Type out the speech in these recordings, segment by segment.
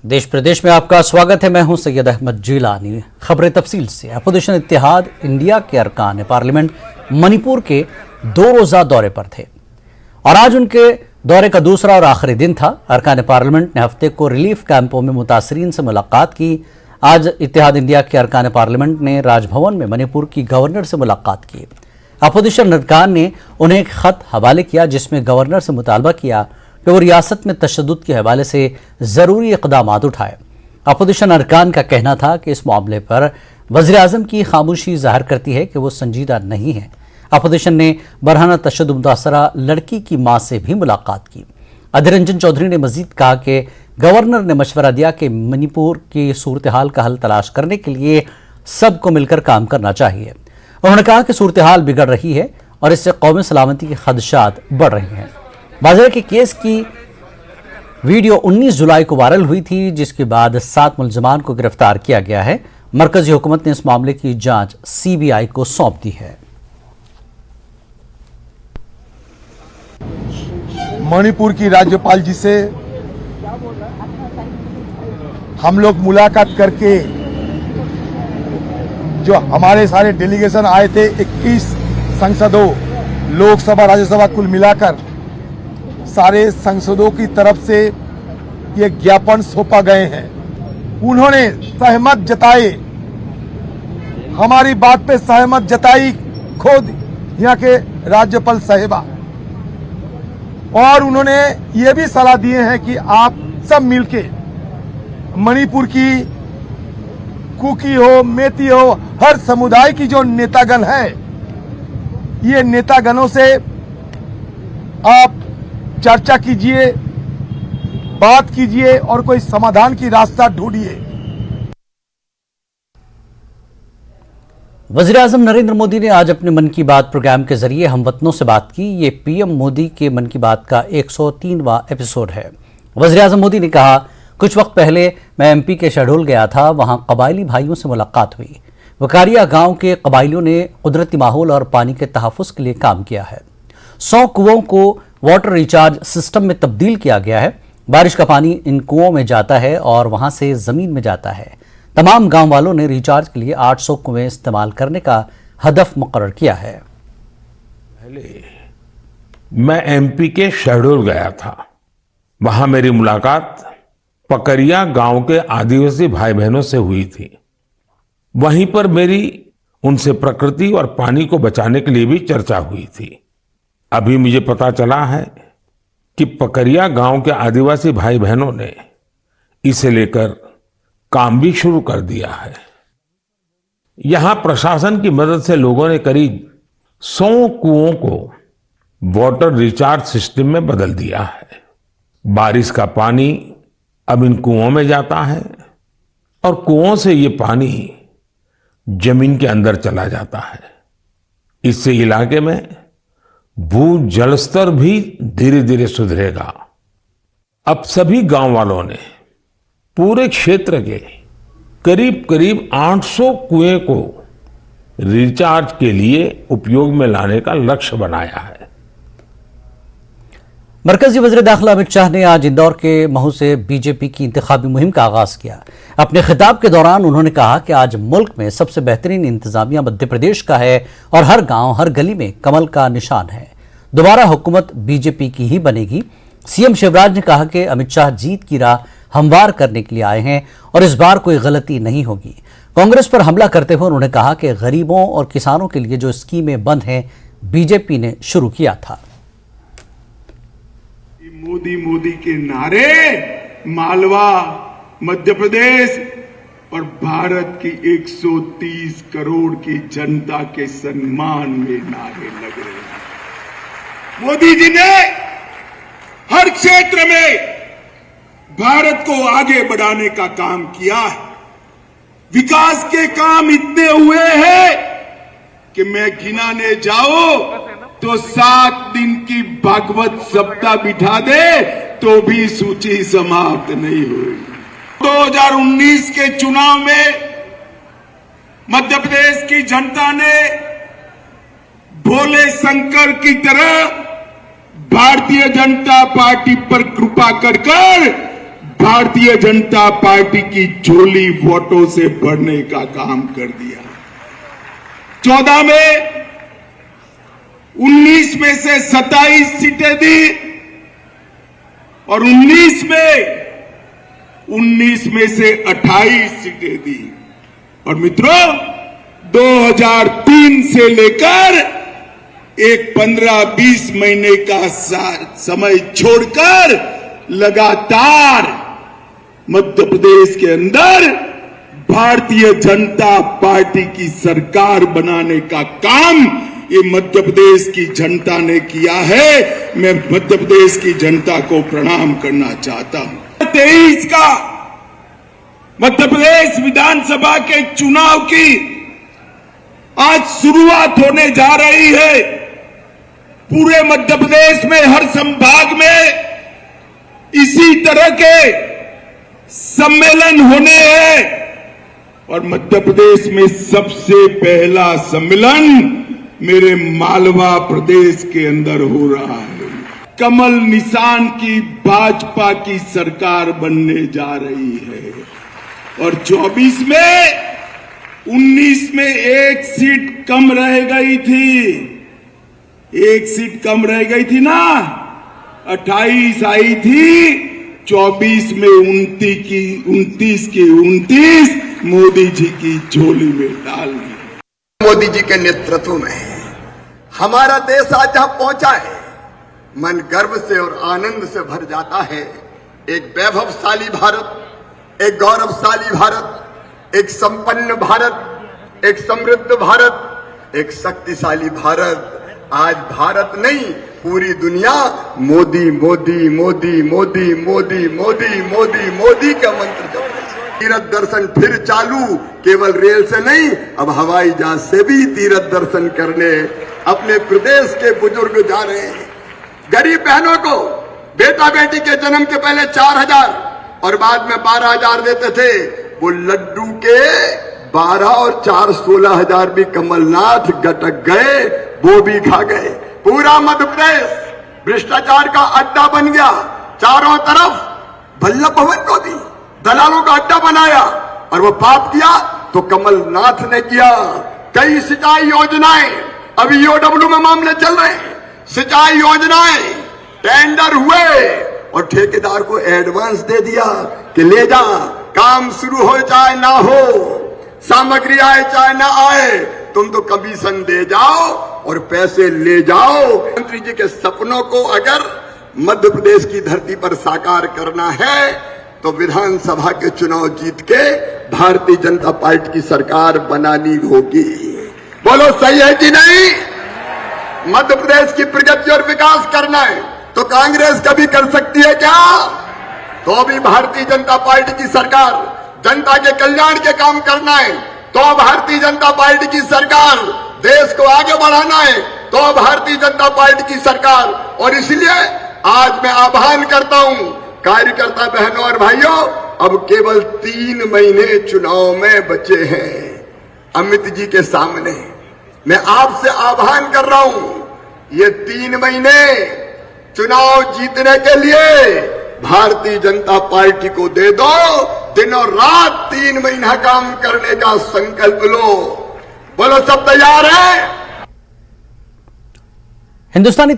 देश प्रदेश में आपका स्वागत है। मैं हूं सैयद अहमद जिलानी। खबरें तफसील से। अपोजिशन इत्तेहाद इंडिया के अरकान पार्लियामेंट मणिपुर के 2 रोजा दौरे पर थे और आज उनके दौरे का दूसरा और आखिरी दिन था। अरकान पार्लियामेंट ने हफ्ते को रिलीफ कैंपों में मुतासरीन से मुलाकात की। आज इत्तेहाद इंडिया के अरकान पार्लियामेंट ने राजभवन में मणिपुर की गवर्नर से मुलाकात की। अपोजिशन अरकान ने उन्हें एक खत हवाले किया जिसमें गवर्नर से मुतालबा किया कि वो रियासत में तशद्दुद के हवाले से ज़रूरी इक़दामात उठाए। अपोजिशन अरकान का कहना था कि इस मामले पर वज़ीर आज़म की खामोशी ज़ाहिर करती है कि वो संजीदा नहीं है। अपोजिशन ने बरहाना तशद्दुद मुतासरा लड़की की मां से भी मुलाकात की। अधीर रंजन चौधरी ने मजीद कहा कि गवर्नर ने मशवरा दिया कि मणिपुर की सूरत हाल का हल तलाश करने के लिए सबको मिलकर काम करना चाहिए। उन्होंने कहा कि सूरत हाल बिगड़ रही है और इससे कौमी सलामती के खदशात बढ़ रहे हैं। बाजरा के केस की वीडियो 19 जुलाई को वायरल हुई थी, जिसके बाद 7 मुलजमान को गिरफ्तार किया गया है। मरकजी हुकूमत ने इस मामले की जांच CBI को सौंप दी है। मणिपुर की राज्यपाल जी से हम लोग मुलाकात करके जो हमारे सारे डेलीगेशन आए थे 21 संसदों, लोकसभा राज्यसभा कुल मिलाकर सारे संसदों की तरफ से ये ज्ञापन सौंपा गए हैं। उन्होंने सहमत जताए, हमारी बात पे सहमत जताई खुद यहाँ के राज्यपाल साहिबा, और उन्होंने ये भी सलाह दिए हैं कि आप सब मिलके मणिपुर की कुकी हो, मेती हो, हर समुदाय की जो नेतागण है, ये नेतागणों से आप चर्चा कीजिए, बात कीजिए और कोई समाधान की रास्ता ढूंढिए। वज़ीर आज़म नरेंद्र मोदी ने आज अपने मन की बात प्रोग्राम के जरिए हमवतनों से बात की। ये PM मोदी के मन की बात का 103वां एपिसोड है। वज़ीर आज़म मोदी ने कहा, कुछ वक्त पहले मैं MP के शहडोल गया था। वहां कबायली भाइयों से मुलाकात हुई। वकारिया गांव के कबायलियों ने कुदरती माहौल और पानी के तहफ़्फ़ुज़ के लिए काम किया है। 100 कुओं को वाटर रिचार्ज सिस्टम में तब्दील किया गया है। बारिश का पानी इन कुओं में जाता है और वहां से जमीन में जाता है। तमाम गांव वालों ने रिचार्ज के लिए 800 कुएं इस्तेमाल करने का हदफ मुकर्रर किया है। पहले मैं MP के शहडोल गया था। वहां मेरी मुलाकात पकरिया गांव के आदिवासी भाई बहनों से हुई थी। वहीं पर मेरी उनसे प्रकृति और पानी को बचाने के लिए भी चर्चा हुई थी। अभी मुझे पता चला है कि पकरिया गांव के आदिवासी भाई बहनों ने इसे लेकर काम भी शुरू कर दिया है। यहां प्रशासन की मदद से लोगों ने करीब 100 कुओं को वाटर रिचार्ज सिस्टम में बदल दिया है। बारिश का पानी अब इन कुओं में जाता है और कुओं से ये पानी जमीन के अंदर चला जाता है। इससे इलाके में भू जल स्तर भी धीरे धीरे सुधरेगा। अब सभी गांव वालों ने पूरे क्षेत्र के करीब करीब 800 कुएं को रिचार्ज के लिए उपयोग में लाने का लक्ष्य बनाया है। मरकजी वज़ीर दाखिला अमित शाह ने आज इंदौर के महू से BJP की इंतखाबी मुहिम का आगाज किया। अपने खिताब के दौरान उन्होंने कहा कि आज मुल्क में सबसे बेहतरीन इंतजामिया मध्य प्रदेश का है और हर गांव हर गली में कमल का निशान है। दोबारा हुकूमत BJP की ही बनेगी। CM शिवराज ने कहा कि अमित शाह जीत की राह हमवार करने के लिए आए हैं और इस बार कोई गलती नहीं होगी। कांग्रेस पर हमला करते हुए उन्होंने कहा कि गरीबों और किसानों के लिए जो स्कीमें बंद हैं BJP ने शुरू किया था। मोदी मोदी के नारे मालवा, मध्य प्रदेश और भारत की 130 करोड़ की जनता के सम्मान में नारे लग रहे हैं। मोदी जी ने हर क्षेत्र में भारत को आगे बढ़ाने का काम किया है। विकास के काम इतने हुए हैं कि मैं गिनाने जाऊं तो 7 दिन की भागवत सप्ताह बिठा दे तो भी सूची समाप्त नहीं हुई। 2019 के चुनाव में मध्य प्रदेश की जनता ने भोले शंकर की तरह भारतीय जनता पार्टी पर कृपा कर भारतीय जनता पार्टी की झोली वोटों से भरने का काम कर दिया। 14 में 19 में से 27 सीटें दी और 19 में से 28 सीटें दी। और मित्रों, 2003 से लेकर एक 15-20 महीने का समय छोड़कर लगातार मध्य प्रदेश के अंदर भारतीय जनता पार्टी की सरकार बनाने का काम ये मध्य प्रदेश की जनता ने किया है। मैं मध्य प्रदेश की जनता को प्रणाम करना चाहता हूं। 23 का मध्य प्रदेश विधानसभा के चुनाव की आज शुरुआत होने जा रही है। पूरे मध्य प्रदेश में हर संभाग में इसी तरह के सम्मेलन होने हैं और मध्य प्रदेश में सबसे पहला सम्मेलन मेरे मालवा प्रदेश के अंदर हो रहा है। कमल निशान की भाजपा की सरकार बनने जा रही है और 24 में 19 में एक सीट कम रह गई थी, एक सीट कम रह गई थी ना, 28 आई थी, 24 में 29 की 29 मोदी जी की झोली में डाल दी। मोदी जी के नेतृत्व में हमारा देश आज जहां पहुंचा है, मन गर्व से और आनंद से भर जाता है। एक वैभवशाली भारत, एक गौरवशाली भारत, एक संपन्न भारत, एक समृद्ध भारत, एक शक्तिशाली भारत। आज भारत नहीं, पूरी दुनिया मोदी मोदी मोदी मोदी मोदी मोदी मोदी मोदी का मंत्र जप रही है। तीर्थ दर्शन फिर चालू, केवल रेल से नहीं, अब हवाई जहाज से भी तीर्थ दर्शन करने अपने प्रदेश के बुजुर्ग जा रहे हैं। गरीब बहनों को बेटा बेटी के जन्म के पहले 4,000 और बाद में 12,000 देते थे। वो लड्डू के 12 और 4 16,000 भी कमलनाथ गटक गए, वो भी खा गए। पूरा मध्य प्रदेश भ्रष्टाचार का अड्डा बन गया। चारों तरफ वल्लभ भवन को दी, दलालों का अड्डा बनाया और वो पाप किया तो कमलनाथ ने किया। कई सिंचाई योजनाएं अभी ईओडब्ल्यू में मामले चल रहे हैं। सिंचाई योजनाएं टेंडर हुए और ठेकेदार को एडवांस दे दिया कि ले जा, काम शुरू हो चाहे ना हो, सामग्री आए चाहे ना आए, तुम तो कमीशन दे जाओ और पैसे ले जाओ। मंत्री जी के सपनों को अगर मध्य प्रदेश की धरती पर साकार करना है तो विधानसभा के चुनाव जीत के भारतीय जनता पार्टी की सरकार बनानी होगी। बोलो सही है कि नहीं? मध्य प्रदेश की प्रगति और विकास करना है तो कांग्रेस कभी कर सकती है क्या? तो भी भारतीय जनता पार्टी की सरकार, जनता के कल्याण के काम करना है तो भारतीय जनता पार्टी की सरकार, देश को आगे बढ़ाना है तो भारतीय जनता पार्टी की सरकार। और इसलिए आज मैं आह्वान करता हूं कार्यकर्ता बहनों और भाइयों, अब केवल 3 महीने चुनाव में बचे हैं अमित जी के सामने। मैं आपसे आह्वान कर रहा हूं, ये 3 महीने चुनाव जीतने के लिए भारतीय जनता पार्टी को दे दो। दिन और रात 3 महीना काम करने का संकल्प लो। बोलो सब तैयार है? हिंदुस्तानी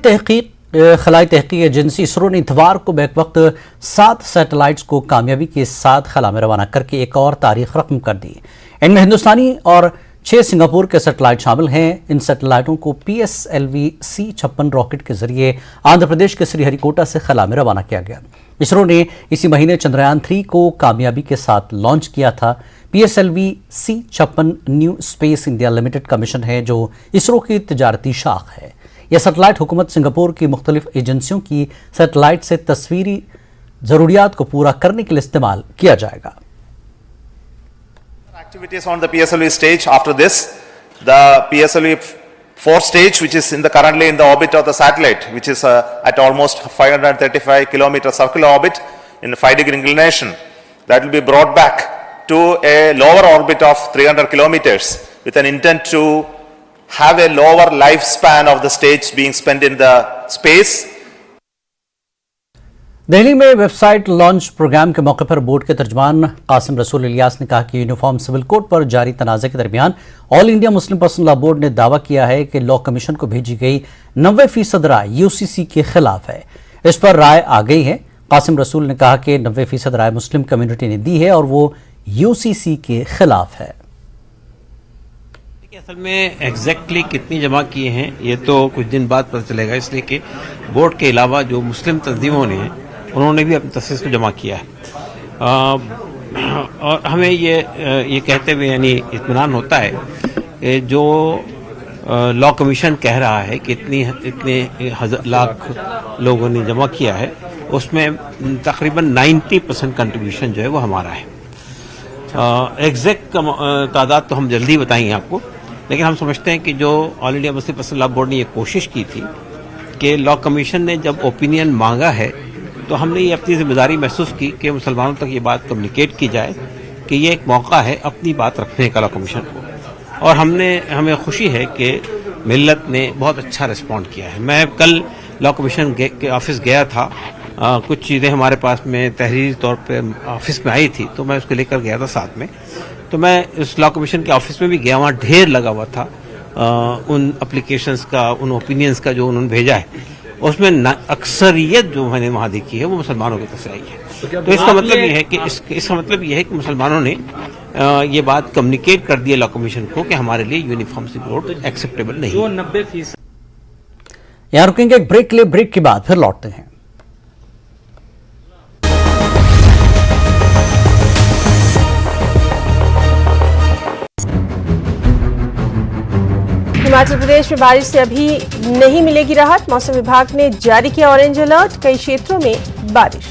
खलाई तहकीक एजेंसी इसरो ने इतवार को बैक वक्त 7 सैटेलाइट्स को कामयाबी के साथ खला में रवाना करके एक और तारीख रकम कर दी। इनमें हिंदुस्तानी और 6 सिंगापुर के सैटेलाइट शामिल हैं। इन सैटेलाइटों को PSLV C-56 रॉकेट के जरिए आंध्र प्रदेश के श्रीहरिकोटा से खला में रवाना किया गया। इसरो ने इसी महीने चंद्रयान 3 को कामयाबी के साथ लॉन्च किया था। PSLV C-56 new space India limited का मिशन है जो इसरो की तिजारती शाख है। यह सैटेलाइट हुकूमत सिंगापुर की मुख्तलिफ एजेंसियों की सैटेलाइट से तस्वीरी जरूरियात को पूरा करने के लिए इस्तेमाल किया जाएगा। Activities on the PSLV stage. After this, the PSLV 4 stage, which is currently in the orbit of the satellite, which is at almost 535 kilometer circular orbit in 5-degree inclination, that will be brought back to a lower orbit of 300 kilometers with an intent to have a lower lifespan of the stage being spent in the space. Delhi में website launch programme के मौके पर board के तर्जमान कासिम रसूल इलियास ने कहा कि uniform civil code पर जारी तनाज़े के दरमियान all India Muslim personal law board ने दावा किया है कि लॉ कमीशन को भेजी गई 90% राय यूसीसी के खिलाफ है। इस पर राय आ गई है। कासिम रसूल ने कहा कि 90% राय मुस्लिम कम्युनिटी ने दी है और वो यूसीसी के खिलाफ है। असल में एग्जैक्टली कितनी जमा किए हैं ये तो कुछ दिन बाद पता चलेगा, इसलिए कि बोर्ड के अलावा जो मुस्लिम तंजीमों ने हैं उन्होंने भी अपनी तस्वीर को जमा किया है। और हमें ये कहते हुए यानी इत्मीनान होता है कि जो लॉ कमीशन कह रहा है कि इतने लाख लोगों ने जमा किया है, उसमें तकरीबन 90% कंट्रीब्यूशन जो है वो हमारा है। एग्जैक्ट तादाद तो हम जल्दी बताएंगे आपको, लेकिन हम समझते हैं कि जो all India Muslim personal law board ने ये कोशिश की थी कि लॉ कमीशन ने जब ओपिनियन मांगा है तो हमने ये अपनी जिम्मेदारी महसूस की कि मुसलमानों तक ये बात कम्युनिकेट की जाए कि ये एक मौका है अपनी बात रखने का लॉ कमीशन को। और हमें खुशी है कि मिल्लत ने बहुत अच्छा रिस्पॉन्ड किया है। मैं कल लॉ कमीशन के ऑफिस गया था, कुछ चीज़ें हमारे पास में तहरीरी तौर पे ऑफिस में आई थी तो मैं उसको लेकर गया था साथ में। तो मैं उस लॉ कमीशन के ऑफिस में भी गया, वहाँ ढेर लगा हुआ था उन एप्लीकेशंस का, उन ओपिनियंस का जो उन्होंने भेजा है। उसमें अक्सरियत जो मैंने वहाँ देखी है वो मुसलमानों की तरफ से आई है। तो इसका मतलब ये है कि इसका मतलब ये है कि मुसलमानों ने ये बात कम्युनिकेट कर दी है लॉ कमीशन को कि हमारे लिए यूनिफॉर्म सिविल कोड एक्सेप्टेबल नहीं है। 90%। यहाँ रुकेंगे एक ब्रेक के लिए, ब्रेक के बाद फिर लौटते हैं। हिमाचल प्रदेश में बारिश से अभी नहीं मिलेगी राहत। मौसम विभाग ने जारी किया ऑरेंज अलर्ट, कई क्षेत्रों में बारिश।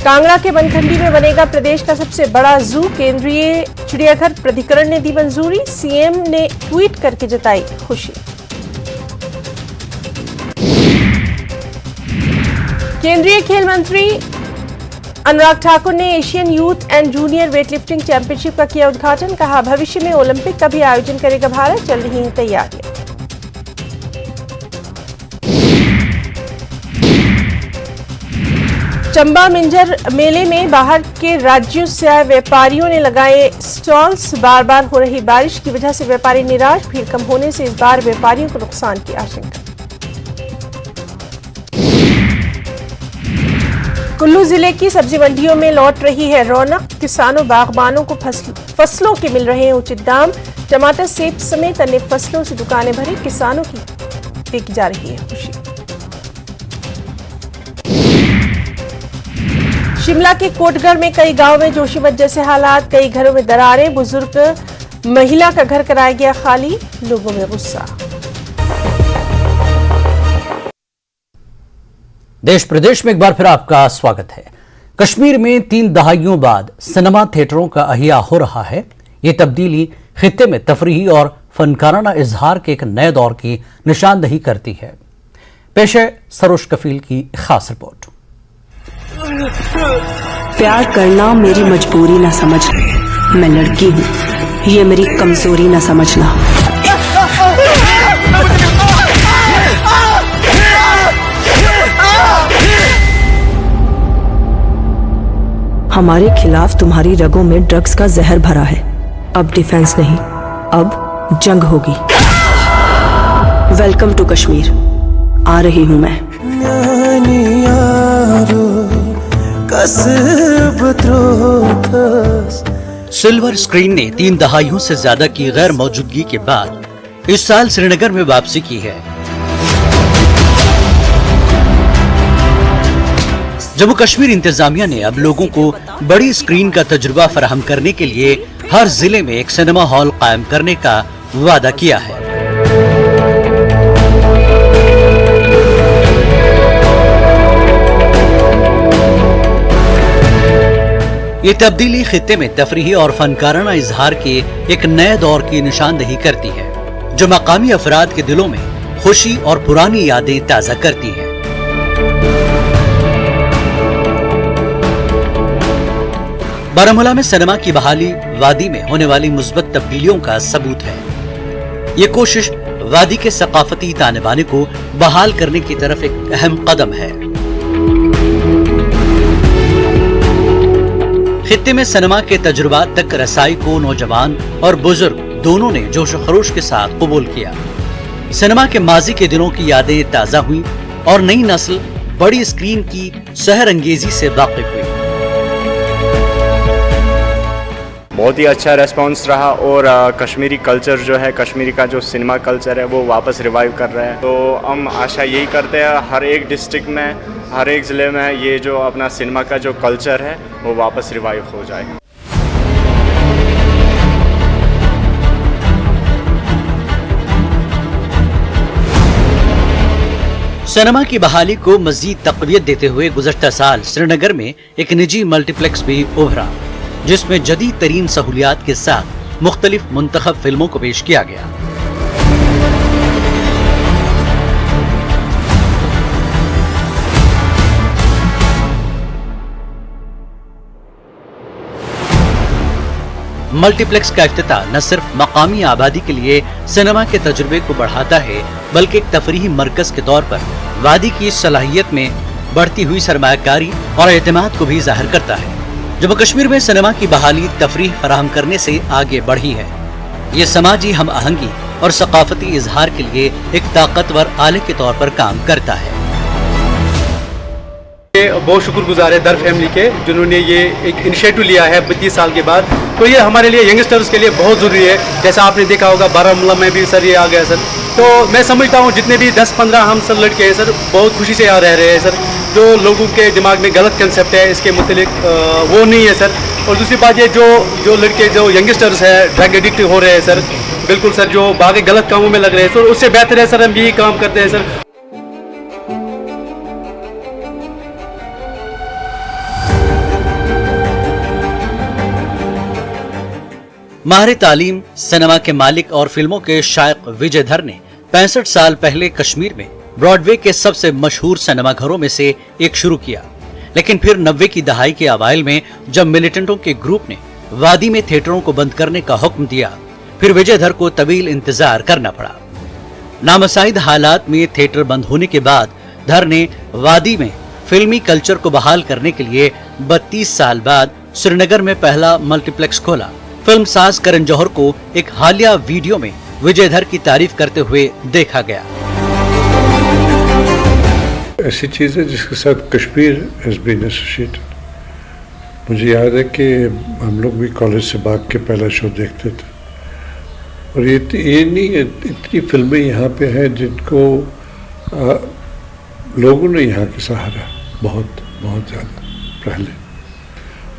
कांगड़ा के बनखंडी में बनेगा प्रदेश का सबसे बड़ा जू, केंद्रीय चिड़ियाघर प्राधिकरण ने दी मंजूरी। सीएम ने ट्वीट करके जताई खुशी। केंद्रीय खेल मंत्री अनुराग ठाकुर ने Asian youth and junior weightlifting championship का किया उद्घाटन। कहा भविष्य में ओलंपिक का भी आयोजन करेगा भारत, चल रही हैं तैयारियां। चंबा मिंजर मेले में बाहर के राज्यों से आए व्यापारियों ने लगाए स्टॉल्स। बार बार हो रही बारिश की वजह से व्यापारी निराश, भीड़ कम होने से इस बार व्यापारियों को नुकसान की आशंका। कुल्लू जिले की सब्जी मंडियों में लौट रही है रौनक। किसानों बागबानों को फसलों के मिल रहे हैं उचित दाम। टमाटर, सेब समेत अन्य फसलों से दुकानें भरी, किसानों की देखी जा रही है खुशी। शिमला के कोटगढ़ में कई गांव में जोशीमठ जैसे हालात, कई घरों में दरारें, बुजुर्ग महिला का घर कराया गया खाली, लोगों में गुस्सा। देश प्रदेश में एक बार फिर आपका स्वागत है। कश्मीर में 3 दहाइयों बाद सिनेमा थिएटरों का अहिया हो रहा है। ये तब्दीली खित्ते में तफरीही और फनकाराना इजहार के एक नए दौर की निशानदही करती है। पेश है सरोज कफील की खास रिपोर्ट। प्यार करना मेरी मजबूरी ना समझना, मैं लड़की हूँ, ये मेरी कमजोरी ना समझना। हमारे खिलाफ तुम्हारी रगों में ड्रग्स का जहर भरा है। अब डिफेंस नहीं, अब जंग होगी। वेलकम टू कश्मीर, आ रही हूं मैं। सिल्वर स्क्रीन ने 3 दहाइयों से ज्यादा की गैर मौजूदगी के बाद इस साल श्रीनगर में वापसी की है। जम्मू कश्मीर इंतजामिया ने अब लोगों को बड़ी स्क्रीन का तजुर्बा फराहम करने के लिए हर जिले में एक सिनेमा हॉल कायम करने का वादा किया है। ये तब्दीली खित्ते में तफरीही और फनकाराना इजहार के एक नए दौर की निशानदही करती है, जो मकामी अफराद के दिलों में खुशी और पुरानी यादें ताज़ा करती हैं। बारामूला में सिनेमा की बहाली वादी में होने वाली मुस्बत तब्दीलियों का सबूत है। ये कोशिश वादी के सकाफती ताने बाने को बहाल करने की तरफ एक अहम कदम है। खित्ते में सिनेमा के तजुर्बात तक रसाई को नौजवान और बुजुर्ग दोनों ने जोश खरोश के साथ कबूल किया। सिनेमा के माजी के दिनों की यादें ताजा हुई और नई नस्ल बड़ी स्क्रीन की सहर अंगेजी से वाकिफ हुई। बहुत ही अच्छा रेस्पॉन्स रहा और कश्मीरी कल्चर जो है, कश्मीरी का जो सिनेमा कल्चर है वो वापस रिवाइव कर रहा है। तो हम आशा यही करते हैं हर एक डिस्ट्रिक्ट में, हर एक ज़िले में ये जो अपना सिनेमा का जो कल्चर है वो वापस रिवाइव हो जाए। सिनेमा की बहाली को मजीद तक़वियत देते हुए गुज़श्ता साल श्रीनगर में एक निजी मल्टीप्लेक्स भी उभरा, जिसमें जदीद तरीन सहूलियात के साथ मुख्तलिफ मुंतखब फिल्मों को पेश किया गया। मल्टीप्लेक्स का इफ्तिताह न सिर्फ मकामी आबादी के लिए सिनेमा के तजुर्बे को बढ़ाता है, बल्कि एक तफरीही मरकज के तौर पर वादी की सलाहियत में बढ़ती हुई सरमायाकारी और एतमाद को भी जाहिर करता है। जम्मू कश्मीर में सिनेमा की बहाली तफरीह फराहम करने से आगे बढ़ी है। ये समाजी हम आहंगी और सकाफती इजहार के लिए एक ताकतवर आले के तौर पर काम करता है। बहुत शुक्रगुजार है दर फैमिली के, जिन्होंने ये एक इनिशिएटिव लिया है 32 साल के बाद। तो ये हमारे लिए यंगस्टर्स के लिए बहुत ज़रूरी है। जैसा आपने देखा होगा बारामूला में भी सर ये आ गया सर। तो मैं समझता हूँ जितने भी 10-15 हम सब लड़के हैं सर, बहुत खुशी से यहाँ रह रहे हैं सर। जो लोगों के दिमाग में गलत कंसेप्ट है इसके मुतालिक वो नहीं है सर। और दूसरी बात ये जो लड़के जो यंगस्टर्स है ड्रग एडिक्ट हो रहे हैं सर, बिल्कुल सर, जो बाकी गलत कामों में लग रहे हैं सर, उससे बेहतर है सर हम यही काम करते हैं सर। माहिर तालीम सिनेमा के मालिक और फिल्मों के शायक विजय धर ने 65 साल पहले कश्मीर में ब्रॉडवे के सबसे मशहूर सिनेमा घरों में से एक शुरू किया, लेकिन फिर 90 की दहाई के अवाइल में जब मिलिटेंटों के ग्रुप ने वादी में थिएटरों को बंद करने का हुक्म दिया, फिर विजय धर को तवील इंतजार करना पड़ा। नामसाइद हालात में थिएटर बंद होने के बाद धर ने वादी में फिल्मी कल्चर को बहाल करने के लिए 32 साल बाद श्रीनगर में पहला मल्टीप्लेक्स खोला। फिल्म साज करण जौहर को एक हालिया वीडियो में विजय धर की तारीफ करते हुए देखा गया। ऐसी चीज है जिसके साथ कश्मीर हैज बीन एसोसिएटेड। मुझे याद है कि हम लोग भी कॉलेज से भाग के पहला शो देखते थे, और ये नहीं इतनी फिल्में यहाँ पे हैं जिनको लोगों ने यहाँ के सहारा बहुत बहुत ज़्यादा। पहले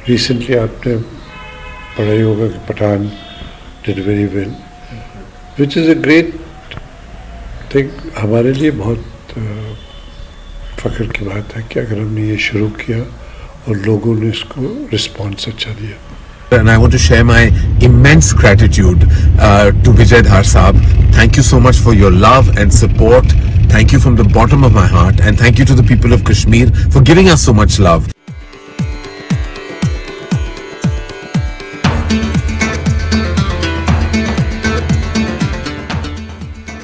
रिसेंटली आपने पढ़ा ही होगा कि Pathaan did very well, which is a great thing. हमारे लिए बहुत फ़ख्र की बात है कि अगर हमने ये शुरू किया और लोगों ने इसको रिस्पॉन्स अच्छा दिया। And I want to share my immense gratitude to Vijay Dhar Saab. Thank you so much for your love and support. Thank you from the bottom of my heart, and thank you to the people of Kashmir for giving us so much love.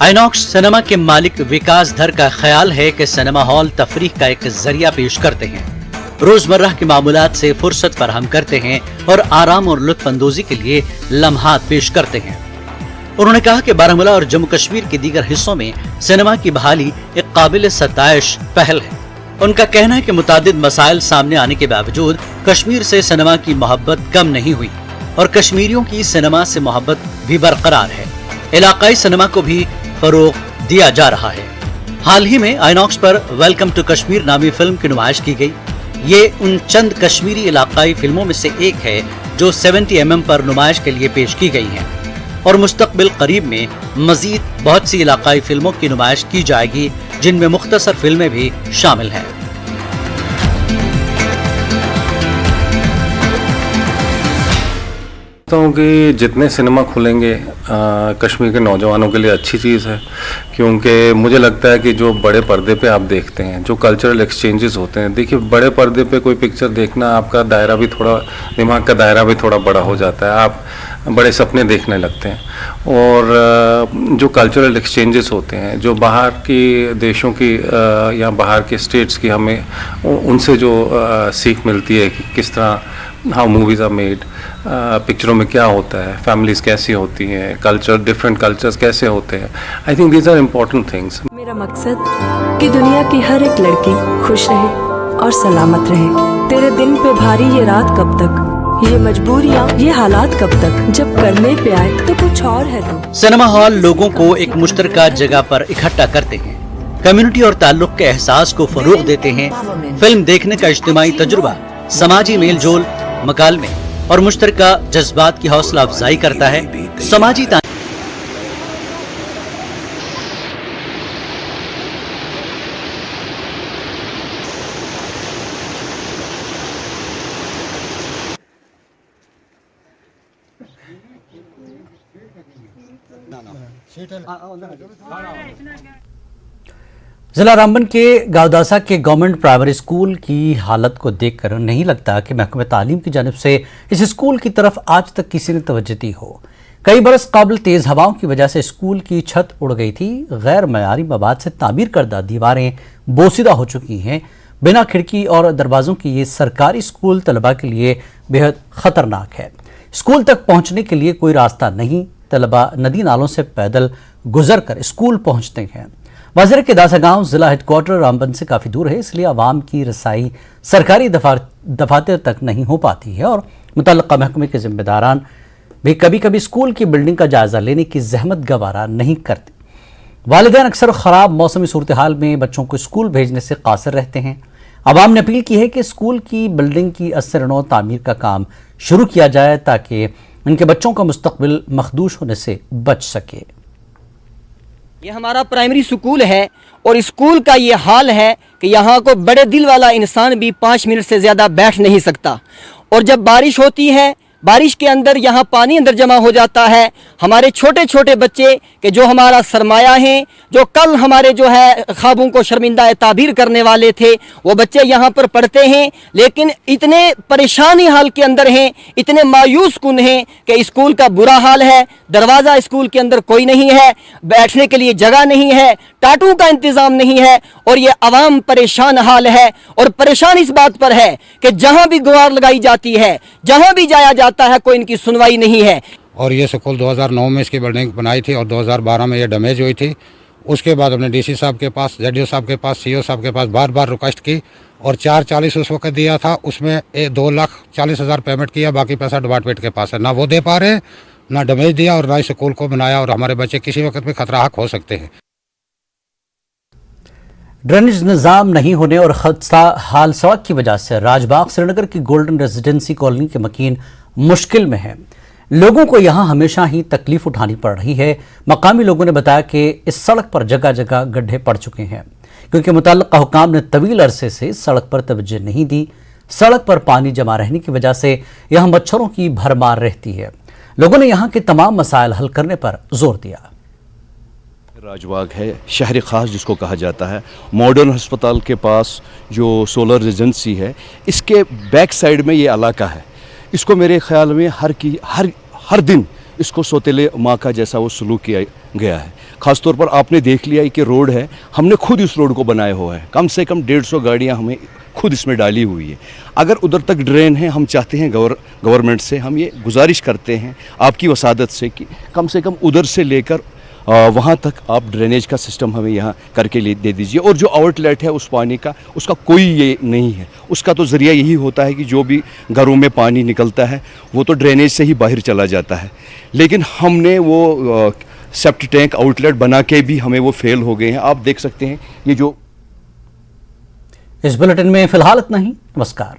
INOX cinema के मालिक विकास धर का ख्याल है कि cinema hall तफरीह का एक जरिया पेश करते हैं, रोजमर्रा के मामूलात से फुर्सत फराहम करते हैं और आराम और लुत्फ अंदोजी के लिए लम्हात पेश करते हैं। उन्होंने कहा कि बारामूला और जम्मू कश्मीर के दीगर हिस्सों में सिनेमा की बहाली एक काबिल सताइश पहल है। उनका कहना है कि मुतादिद मसाइल सामने आने के बावजूद कश्मीर से सिनेमा की मोहब्बत कम नहीं हुई और कश्मीरियों की सिनेमा से मोहब्बत भी बरकरार है। इलाकाई सिनेमा को भी फरोग दिया जा रहा है। हाल ही में आइनॉक्स पर वेलकम टू कश्मीर नामी फिल्म की नुमाइश की गई। ये उन चंद कश्मीरी इलाकाई फिल्मों में से एक है जो 70 mm पर नुमाइश के लिए पेश की गई हैं और मुस्तकबिल करीब में मजीद बहुत सी इलाकाई फिल्मों की नुमाइश की जाएगी, जिनमें मुख्तसर फिल्में भी शामिल हैं। हूँ कि जितने सिनेमा खुलेंगे कश्मीर के नौजवानों के लिए अच्छी चीज़ है, क्योंकि मुझे लगता है कि जो बड़े पर्दे पे आप देखते हैं, जो कल्चरल एक्सचेंजेस होते हैं, देखिए बड़े पर्दे पे कोई पिक्चर देखना आपका दायरा भी थोड़ा, दिमाग का दायरा भी थोड़ा बड़ा हो जाता है। आप बड़े सपने देखने लगते हैं। और जो कल्चरल एक्सचेंजेस होते हैं, जो बाहर की देशों की या बाहर के स्टेट्स की हमें उनसे जो सीख मिलती है कि किस तरह हाउ मूवीज़ आर मेड, पिक्चरों में क्या होता है, फैमिलीज़ कैसी होती हैं, कल्चर डिफरेंट कल्चर्स कैसे होते हैं। I think these are important things. मेरा मकसद कि दुनिया की हर एक लड़की खुश रहे और सलामत रहे। तेरे दिन पे भारी ये रात कब तक, ये मजबूरियाँ ये हालात कब तक, जब करने पे आए तो कुछ और है तो। सिनेमा हॉल लोगों को एक मुश्तरका जगह पर इकट्ठा करते हैं, कम्युनिटी और ताल्लुक के एहसास को फरोग देते हैं। फिल्म देखने का इज्तिमाई तजुर्बा समाजी मेल जोल, मकालमे और मुश्तरका जज्बात की हौसला अफजाई करता है। समाजी जिला रामबन के गावदासा के गवर्नमेंट प्राइमरी स्कूल की हालत को देखकर नहीं लगता कि महकमे तालीम की जानिब से इस स्कूल की तरफ आज तक किसी ने तवज्जो दी हो। कई बरस काबिल तेज हवाओं की वजह से स्कूल की छत उड़ गई थी। गैर मयारी मवाद से तामीर करदा दीवारें बोसीदा हो चुकी हैं। बिना खिड़की और दरवाजों की ये सरकारी स्कूल तलबा के लिए बेहद खतरनाक है। स्कूल तक पहुंचने के लिए कोई रास्ता नहीं। तलबा नदी नालों से पैदल गुजर कर स्कूल पहुंचते हैं। वज़ीर के दासा गांव जिला हेडक्वार्टर रामबन से काफ़ी दूर है, इसलिए आवाम की रसाई सरकारी दफातर तक नहीं हो पाती है और मुतल्लिका महकमे के जिम्मेदारान भी कभी कभी स्कूल की बिल्डिंग का जायजा लेने की जहमत गवारा नहीं करते। वालिदैन अक्सर ख़राब मौसमी सूरत हाल में बच्चों को स्कूल भेजने से कासिर रहते हैं। आवाम ने अपील की है कि स्कूल की बिल्डिंग की असर-नौ तामीर का काम शुरू किया जाए ताकि इनके बच्चों का मुस्तकबिल मखदूश होने से बच सके। ये हमारा प्राइमरी स्कूल है और स्कूल का ये हाल है कि यहाँ को बड़े दिल वाला इंसान भी 5 मिनट से ज़्यादा बैठ नहीं सकता। और जब बारिश होती है, बारिश के अंदर यहाँ पानी अंदर जमा हो जाता है। हमारे छोटे छोटे बच्चे के जो हमारा सरमाया हैं, जो कल हमारे जो है ख्वाबों को शर्मिंदा ताबीर करने वाले थे, वो बच्चे यहाँ पर पढ़ते हैं, लेकिन इतने परेशानी हाल के अंदर हैं, इतने मायूस कुन हैं कि स्कूल का बुरा हाल है। दरवाज़ा स्कूल के अंदर कोई नहीं है, बैठने के लिए जगह नहीं है, टाटू का इंतज़ाम नहीं है और ये आवाम परेशान हाल है। और परेशान इस बात पर है कि जहाँ भी गुहार लगाई जाती है, जहाँ भी जाया जाता है, कोई इनकी सुनवाई नहीं है। और ये स्कूल 2009 में इसकी बिल्डिंग बनाई थी और 2012 में ये डैमेज हुई थी। उसके बाद हमने डीसी साहब के पास, जेडीओ साहब के पास, सीओ साहब के पास बार बार रिक्वेस्ट की और 440 उस वक्त दिया था, उसमें 2,40,000 पेमेंट किया, बाकी पैसा डिपार्टमेंट के पास है। ना वो दे पा रहे, ना डैमेज दिया और ना ही स्कूल को बनाया और हमारे बच्चे किसी वक्त भी खतराक हो सकते हैं। ड्रेनेज निज़ाम नहीं होने और खस्ता हाल सड़क की वजह से राजबाग श्रीनगर की गोल्डन रेजिडेंसी कॉलोनी के मकीन मुश्किल में है। लोगों को यहाँ हमेशा ही तकलीफ उठानी पड़ रही है। मकामी लोगों ने बताया कि इस सड़क पर जगह जगह गड्ढे पड़ चुके हैं क्योंकि मुतल्लिका हुकाम ने तवील अरसे से सड़क पर तवज्जो नहीं दी। सड़क पर पानी जमा रहने की वजह से यहाँ मच्छरों की भरमार रहती है। लोगों ने यहाँ के तमाम मसाइल हल करने पर जोर दिया। राजबाग है, शहर खास जिसको कहा जाता है, मॉडर्न अस्पताल के पास जो सोलर रेजिडेंसी है, इसके बैक साइड में ये इलाका है। इसको मेरे ख्याल में हर दिन इसको सोतेले माँ का जैसा वो सलूक किया गया है। ख़ासतौर पर आपने देख लिया कि रोड है, हमने खुद इस रोड को बनाया हुआ है। कम से कम 150 गाड़ियाँ हमें खुद इसमें डाली हुई है। अगर उधर तक ड्रेन है, हम चाहते हैं गवर्नमेंट से हम ये गुजारिश करते हैं आपकी वसादत से कि कम से कम उधर से लेकर वहाँ तक आप ड्रेनेज का सिस्टम हमें यहाँ करके दे दीजिए। और जो आउटलेट है उस पानी का, उसका कोई ये नहीं है। उसका तो ज़रिया यही होता है कि जो भी घरों में पानी निकलता है वो तो ड्रेनेज से ही बाहर चला जाता है। लेकिन हमने वो सेप्टिक टैंक आउटलेट बना के भी हमें वो फेल हो गए हैं। आप देख सकते हैं ये जो। इस बुलेटिन में फिलहाल इतना ही। नमस्कार।